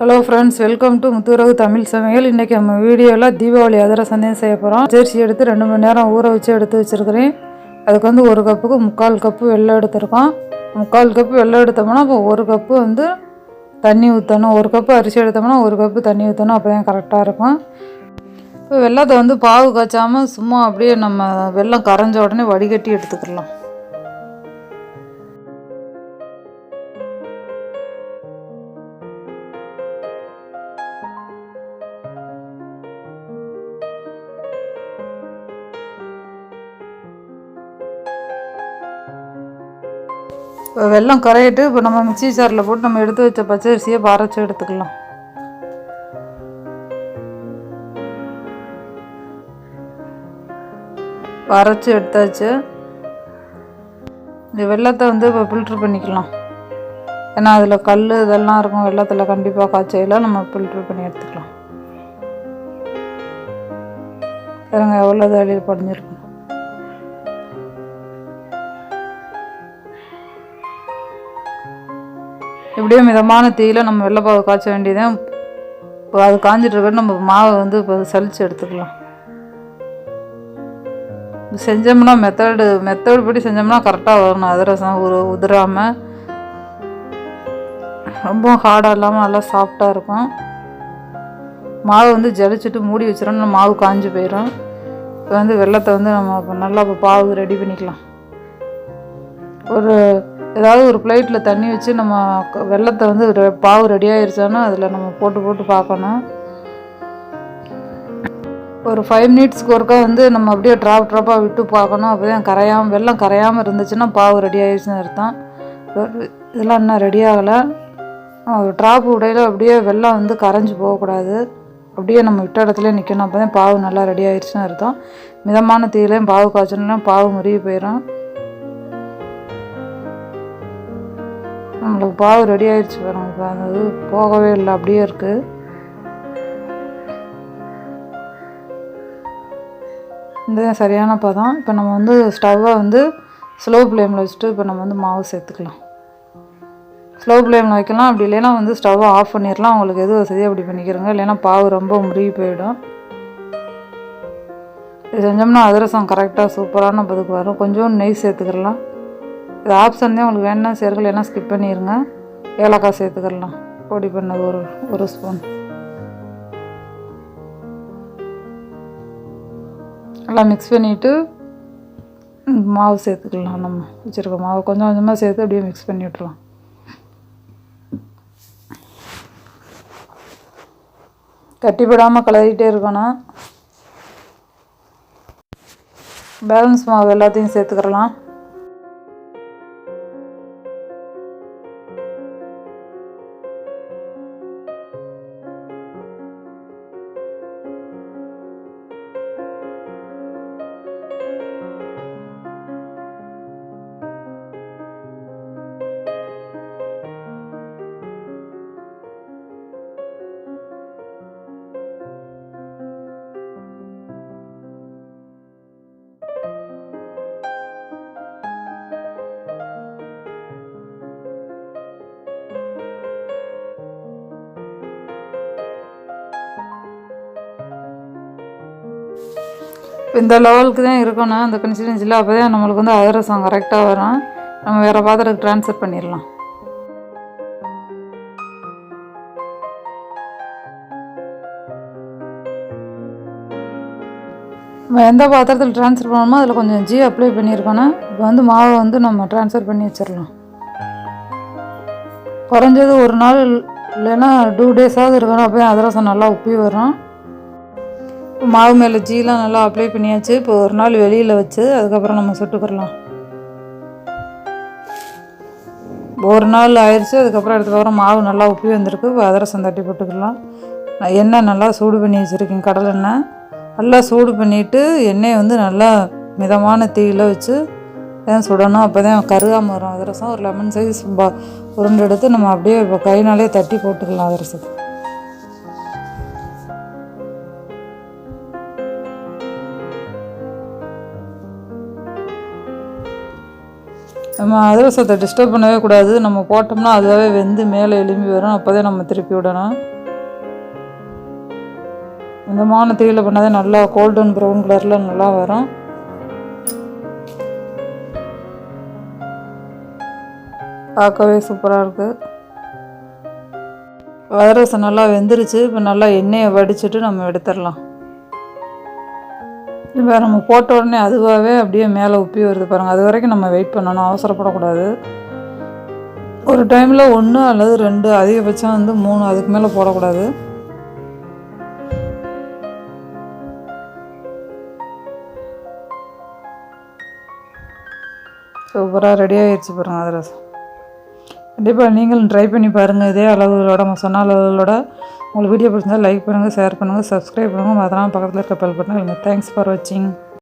Hello friends, welcome to Muthuravu Tamil சமையல். இன்றைக்கி நம்ம வீடியோவில் தீபாவளி அதிரசம் செய்ய போகிறோம். ஜெர்சி எடுத்து 2 மணி நேரம் ஊற வச்சு எடுத்து வச்சுருக்கிறேன். அதுக்கு வந்து 1 கப்புக்கு 3/4 கப்பு வெல்லம் எடுத்துருக்கோம். 3/4 கப்பு வெல்லம் எடுத்தோம்னா இப்போ 1 கப்பு வந்து தண்ணி ஊற்றணும். 1 கப்பு அரிசி எடுத்தோம்னா 1 கப்பு தண்ணி ஊற்றணும். அப்போ தான் கரெக்டாக இருக்கும். இப்போ வெல்லத்தை வந்து பாவு காய்ச்சாமல் சும்மா அப்படியே நம்ம வெல்லம் கரைஞ்ச உடனே வடிகட்டி எடுத்துக்கலாம். இப்போ வெல்லம் கரையிட்டு இப்போ நம்ம மிக்சி ஜாரில் போட்டு நம்ம எடுத்து வச்ச பச்சரிசியை அரைச்சி எடுத்துக்கலாம். அரைச்சி எடுத்தாச்சு. இந்த வெல்லத்தை வந்து இப்போ ஃபில்ட்ரு பண்ணிக்கலாம். ஏன்னா அதில் கல் இதெல்லாம் இருக்கும். வெல்லத்தில் கண்டிப்பாக காய்ச்சல நம்ம ஃபில்ட்ரு பண்ணி எடுத்துக்கலாம். பாருங்க எவ்வளோ தளிர் படிஞ்சிருக்கும். இப்படியே மிதமான தீயில் நம்ம வெள்ளைப்பாவை காய்ச்ச வேண்டியதான். இப்போ அது காஞ்சிட்டு இருக்க நம்ம மாவை வந்து இப்போ சலித்து எடுத்துக்கலாம். செஞ்சோம்னா மெத்தடு படி செஞ்சோம்னா கரெக்டாக வரணும். அதிரசம் உதிராமல் ரொம்ப ஹார்டாக இல்லாமல் நல்லா சாஃப்டாக இருக்கும். மாவு வந்து ஜலிச்சுட்டு மூடி வச்சிடணும். மாவு காஞ்சி போயிடும். இப்போ வந்து வெல்லத்தை வந்து நம்ம நல்லா இப்போ பாவு ரெடி பண்ணிக்கலாம். ஏதாவது ஒரு பிளேட்டில் தண்ணி வச்சு நம்ம வெல்லத்தை வந்து பாவு ரெடி ஆகிடுச்சானா அதில் நம்ம போட்டு பார்க்கணும். ஒரு 5 மினிட்ஸ்க்கு ஒருக்கா வந்து நம்ம அப்படியே ட்ராப்பாக விட்டு பார்க்கணும். அப்போ தான் வெல்லம் கரையாமல் இருந்துச்சுன்னா பாவு ரெடி ஆகிடுச்சுன்னு அர்த்தம். இதெல்லாம் இன்னும் ரெடி ஆகலை. ஒரு ட்ராப் உடையில் அப்படியே வெல்லம் வந்து கரைஞ்சி போகக்கூடாது. அப்படியே நம்ம விட்ட இடத்துல நிற்கணும். அப்போ தான் பாவு நல்லா ரெடி ஆகிடுச்சுன்னு அர்த்தம். மிதமான தீயிலையும் பாவு காய்ச்சணும்னா பாவு முறிய போயிடும். நம்மளுக்கு பாவு ரெடி ஆகிடுச்சு பாருங்க. இப்போ அது போகவே இல்லை, அப்படியே இருக்குது. இந்த சரியான பதம். இப்போ நம்ம வந்து ஸ்டவ்வை வந்து ஸ்லோ ஃப்ளேமில் வச்சுட்டு இப்போ நம்ம வந்து மாவு சேர்த்துக்கலாம். ஸ்லோ ஃப்ளேமில் வைக்கலாம். அப்படி இல்லைன்னா வந்து ஸ்டவ்வை ஆஃப் பண்ணிடலாம். உங்களுக்கு எது வசதியாக அப்படி பண்ணிக்கிறோங்க. இல்லைன்னா பாவு ரொம்ப முறுகி போயிடும். இது செஞ்சோம்னா அதிரசம் கரெக்டாக சூப்பரான பதுக்கு வரும். கொஞ்சம் நெய் சேர்த்துக்கலாம். இது ஆப்ஷன் தான், உங்களுக்கு வேணா சேர்க்கல, இல்லைன்னா ஸ்கிப் பண்ணிடுங்க. ஏலக்காய் சேர்த்துக்கலாம். பொடி பண்ணது ஒரு ஸ்பூன். எல்லாம் மிக்ஸ் பண்ணிவிட்டு மாவு சேர்த்துக்கலாம். நம்ம வச்சுருக்க மாவு கொஞ்சம் கொஞ்சமாக சேர்த்து அப்படியே மிக்ஸ் பண்ணி விட்டுலாம். கட்டிப்படாமல் கலரிகிட்டே இருக்கணும். பேலன்ஸ் மாவு எல்லாத்தையும் சேர்த்துக்கலாம். இந்த லெவலுக்கு தான் இருக்கணும், அந்த கன்சிஸ்டன்சியில். அப்போ தான் நம்மளுக்கு வந்து அதிரசம் கரெக்டாக வரும். நம்ம வேறு பாத்திரத்துக்கு ட்ரான்ஸ்ஃபர் பண்ணிடலாம். நம்ம எந்த பாத்திரத்தில் ட்ரான்ஸ்ஃபர் பண்ணணுமோ அதில் கொஞ்சம் ஜீ அப்ளை பண்ணியிருக்கணும். இப்போ வந்து மாவை வந்து நம்ம ட்ரான்ஸ்ஃபர் பண்ணி வச்சிடலாம். குறைஞ்சது 1 நாள் இல்லைன்னா 2 டேஸாவது இருக்கணும். அப்போ தான் அதிரசம் நல்லா உப்பி வரும். மாவு மேலே ஜீலாம் நல்லா அப்ளை பண்ணியாச்சு. இப்போ 1 நாள் வெளியில் வச்சு அதுக்கப்புறம் நம்ம சுட்டுக்கிறலாம். 1 நாள் ஆயிடுச்சு. அதுக்கப்புறம் அதுக்கப்புறம் மாவு நல்லா உப்பி வந்திருக்கு. இப்போ அதிரசம் தட்டி போட்டுக்கலாம். எண்ணெய் நல்லா சூடு பண்ணி வச்சுருக்கேன். கடலை எண்ணெய் நல்லா சூடு பண்ணிவிட்டு எண்ணெயை வந்து நல்லா மிதமான தீயில் வச்சு தான் சுடணும். அப்போ தான் கருகாமல் வரும் அதிரசம். ஒரு லெமன் சைஸ் உருண்டை எடுத்து நம்ம அப்படியே இப்போ கைனாலே தட்டி போட்டுக்கலாம் அதிரசத்தை. நம்ம அதிரசத்தை டிஸ்டர்ப் பண்ணவே கூடாது. நம்ம போட்டோம்னா அதுவே வெந்து மேலே எலும்பி வரும். அப்போதே நம்ம திருப்பி விடணும். மிதமான தீயில் பண்ணாதே நல்லா கோல்டன் ப்ரௌன் கலரில் நல்லா வரும். பார்க்கவே சூப்பராக இருக்குது. அதிரசம் நல்லா வெந்துருச்சு. இப்போ நல்லா எண்ணெயை வடிச்சிட்டு நம்ம எடுத்துடலாம். இப்போ நம்ம போட்ட உடனே அதுவாகவே அப்படியே மேலே உப்பி வருது பாருங்கள். அது வரைக்கும் நம்ம வெயிட் பண்ணணும், அவசரப்படக்கூடாது. ஒரு டைமில் 1 அல்லது 2 அதிகபட்சம் 3 அதுக்கு மேலே போடக்கூடாது. சூப்பராக ரெடி ஆகிடுச்சு பாருங்கள் அதிரசம். கண்டிப்பாக நீங்களும் ட்ரை பண்ணி பாருங்கள். இதே அளவுகளோட நம்ம சொன்ன அளவுகளோட. உங்களுக்கு வீடியோ பிடிச்சிருந்தால் லைக் பண்ணுங்கள், ஷேர் பண்ணுங்கள், சப்ஸ்கிரைப் பண்ணுங்கள். அதெல்லாம் பக்கத்தில் இருக்க பெல் பட்டன். தேங்க்ஸ் ஃபார் வாட்சிங்.